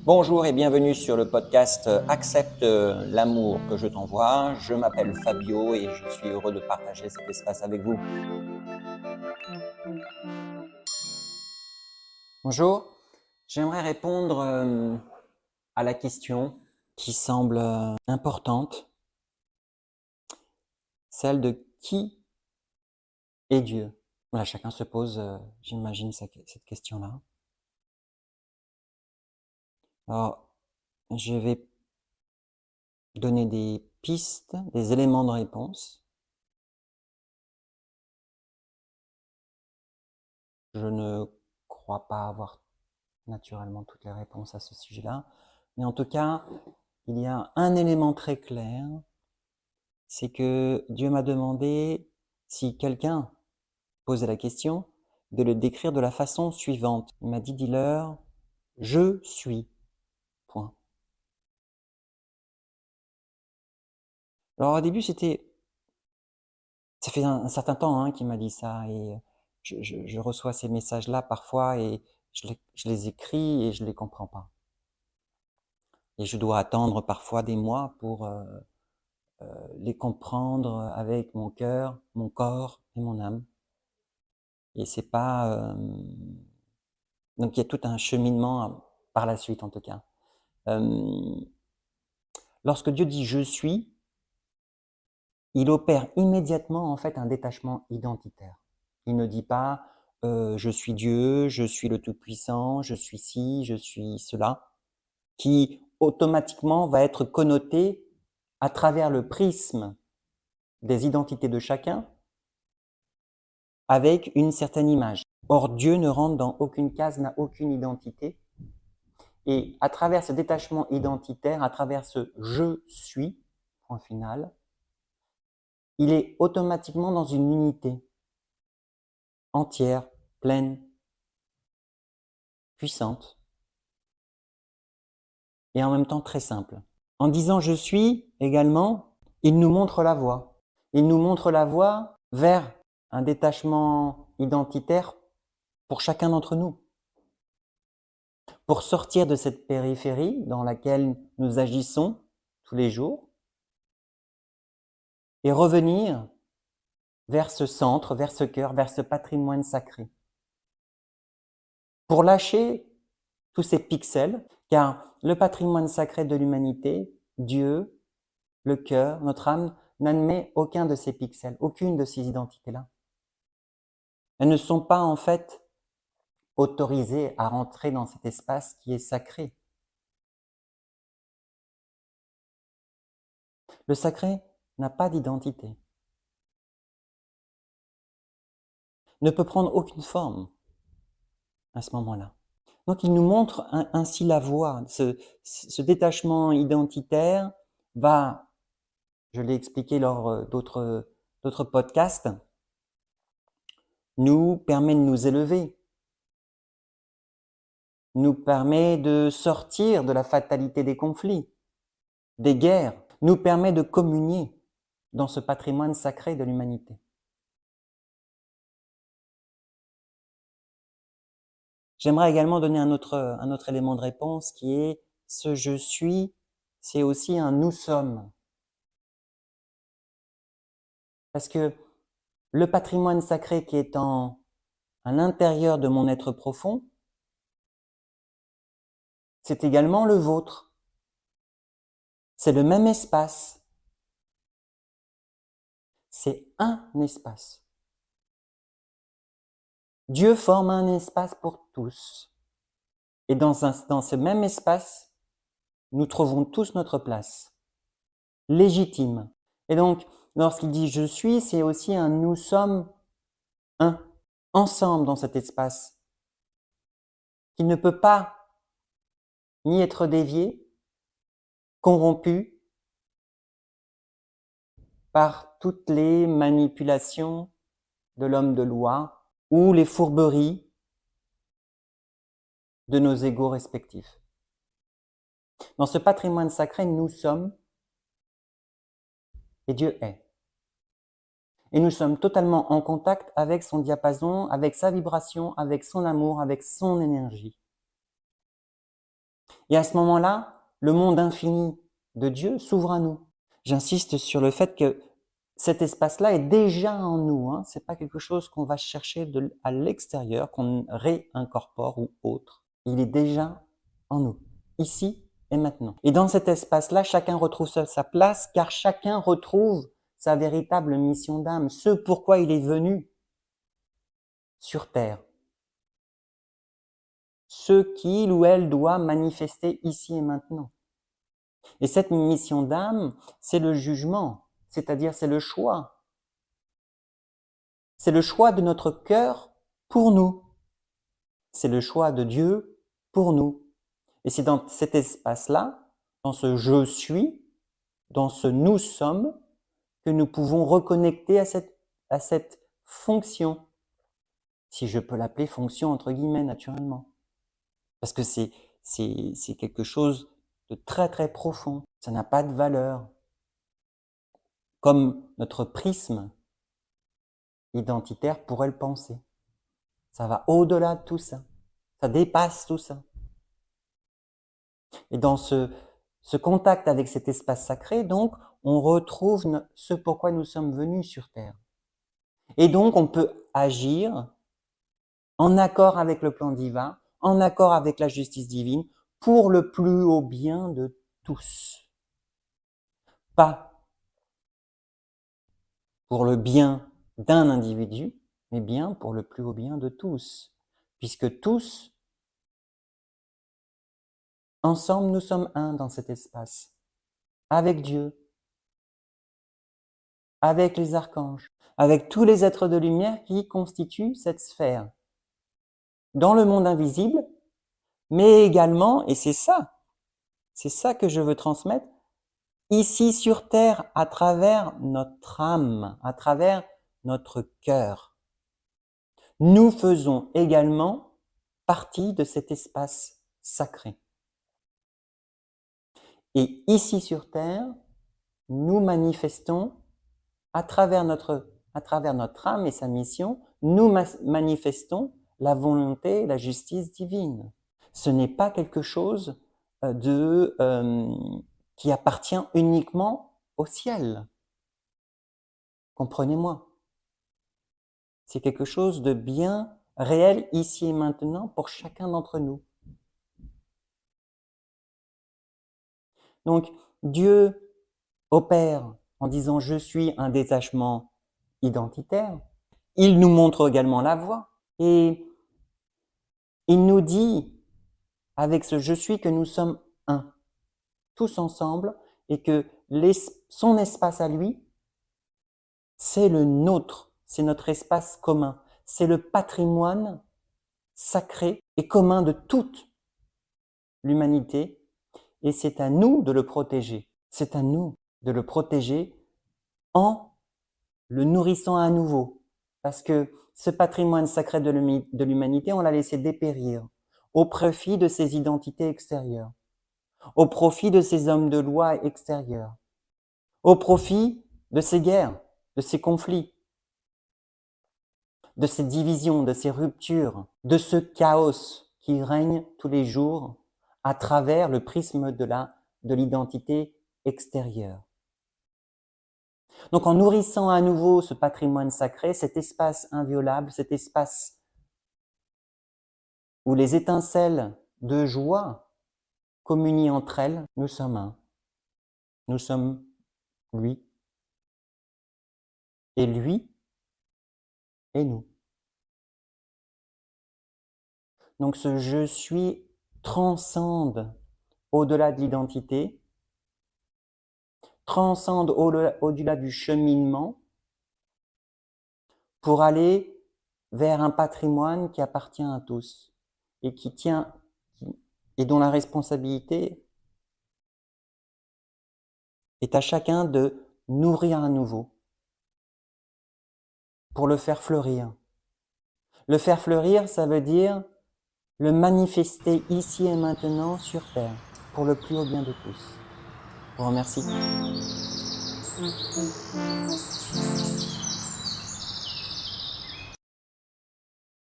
Bonjour et bienvenue sur le podcast Accepte l'amour que je t'envoie. Je m'appelle Fabio et je suis heureux de partager cet espace avec vous. Bonjour, j'aimerais répondre à la question qui semble importante, celle de qui est Dieu. Voilà, chacun se pose, j'imagine, cette question-là. Alors, je vais donner des pistes, des éléments de réponse. Je ne crois pas avoir naturellement toutes les réponses à ce sujet-là, mais en tout cas, il y a un élément très clair, c'est que Dieu m'a demandé, si quelqu'un posait la question, de le décrire de la façon suivante. Il m'a dit, dis-leur, je suis, point. Alors au début, ça fait un certain temps qu'il m'a dit ça, et je reçois ces messages-là parfois, et je les écris et je les comprends pas. Et je dois attendre parfois des mois pour les comprendre avec mon cœur, mon corps et mon âme. Et c'est pas donc il y a tout un cheminement par la suite en tout cas. Lorsque Dieu dit je suis, il opère immédiatement en fait un détachement identitaire. Il ne dit pas je suis Dieu, je suis le Tout-Puissant, je suis ci, je suis cela, qui automatiquement va être connoté à travers le prisme des identités de chacun avec une certaine image. Or, Dieu ne rentre dans aucune case, n'a aucune identité. Et à travers ce détachement identitaire, à travers ce « je suis », point final, il est automatiquement dans une unité entière, pleine, puissante, et en même temps très simple. En disant « je suis » également, il nous montre la voie. Il nous montre la voie vers un détachement identitaire pour chacun d'entre nous. Pour sortir de cette périphérie dans laquelle nous agissons tous les jours et revenir vers ce centre, vers ce cœur, vers ce patrimoine sacré. Pour lâcher tous ces pixels, car le patrimoine sacré de l'humanité, Dieu, le cœur, notre âme, n'admet aucun de ces pixels, aucune de ces identités-là. Elles ne sont pas en fait autorisées à rentrer dans cet espace qui est sacré. Le sacré n'a pas d'identité, ne peut prendre aucune forme à ce moment-là. Donc il nous montre ainsi la voie. Ce détachement identitaire va, je l'ai expliqué lors d'autres podcasts, nous permet de nous élever, nous permet de sortir de la fatalité des conflits, des guerres, nous permet de communier dans ce patrimoine sacré de l'humanité. J'aimerais également donner un autre élément de réponse qui est ce « je suis », c'est aussi un « nous sommes ». Parce que le patrimoine sacré qui est à l'intérieur de mon être profond, c'est également le vôtre. C'est le même espace. C'est un espace. Dieu forme un espace pour tous. Et dans ce même espace, nous trouvons tous notre place, légitime. Et donc, lorsqu'il dit « je suis », c'est aussi un « nous sommes un », ensemble dans cet espace, qui ne peut pas ni être dévié, corrompu par toutes les manipulations de l'homme de loi ou les fourberies de nos égos respectifs. Dans ce patrimoine sacré, nous sommes et Dieu est. Et nous sommes totalement en contact avec son diapason, avec sa vibration, avec son amour, avec son énergie. Et à ce moment-là, le monde infini de Dieu s'ouvre à nous. J'insiste sur le fait que cet espace-là est déjà en nous. Hein. Ce n'est pas quelque chose qu'on va chercher à l'extérieur, qu'on réincorpore ou autre. Il est déjà en nous, ici et maintenant. Et dans cet espace-là, chacun retrouve sa place, car chacun retrouve sa véritable mission d'âme, ce pourquoi il est venu sur Terre. Ce qu'il ou elle doit manifester ici et maintenant. Et cette mission d'âme, c'est le jugement, c'est-à-dire c'est le choix. C'est le choix de notre cœur pour nous. C'est le choix de Dieu pour nous. Et c'est dans cet espace-là, dans ce je suis, dans ce nous sommes, que nous pouvons reconnecter à cette fonction. Si je peux l'appeler fonction entre guillemets, naturellement. Parce que c'est quelque chose de très très profond. Ça n'a pas de valeur. Comme notre prisme identitaire pourrait le penser. Ça va au-delà de tout ça. Ça dépasse tout ça. Et dans ce contact avec cet espace sacré, donc, on retrouve ce pourquoi nous sommes venus sur Terre. Et donc, on peut agir en accord avec le plan divin, en accord avec la justice divine, pour le plus haut bien de tous. Pas pour le bien d'un individu, mais bien pour le plus haut bien de tous. Puisque tous, ensemble, nous sommes un dans cet espace. Avec Dieu, avec les archanges, avec tous les êtres de lumière qui constituent cette sphère. Dans le monde invisible, mais également, et c'est ça que je veux transmettre, ici sur Terre, à travers notre âme, à travers notre cœur. Nous faisons également partie de cet espace sacré. Et ici sur Terre, nous manifestons à travers notre âme et sa mission, nous manifestons la volonté, la justice divine. Ce n'est pas quelque chose qui appartient uniquement au ciel. Comprenez-moi. C'est quelque chose de bien réel ici et maintenant pour chacun d'entre nous. Donc, Dieu opère en disant « je suis » un détachement identitaire. Il nous montre également la voie. Et il nous dit, avec ce « je suis », que nous sommes un, tous ensemble, et que son espace à lui, c'est le nôtre, c'est notre espace commun, c'est le patrimoine sacré et commun de toute l'humanité, et c'est à nous de le protéger. C'est à nous de le protéger en le nourrissant à nouveau. Parce que ce patrimoine sacré de l'humanité, on l'a laissé dépérir au profit de ses identités extérieures, au profit de ces hommes de loi extérieurs, au profit de ces guerres, de ces conflits, de ces divisions, de ces ruptures, de ce chaos qui règne tous les jours à travers le prisme de l'identité extérieure. Donc en nourrissant à nouveau ce patrimoine sacré, cet espace inviolable, cet espace où les étincelles de joie communient entre elles, nous sommes un. Nous sommes lui. Et lui et nous. Donc ce « je suis » transcende au-delà de l'identité, transcende au-delà du cheminement pour aller vers un patrimoine qui appartient à tous et et dont la responsabilité est à chacun de nourrir à nouveau pour le faire fleurir. Le faire fleurir, ça veut dire le manifester ici et maintenant sur Terre pour le plus haut bien de tous. Je vous remercie.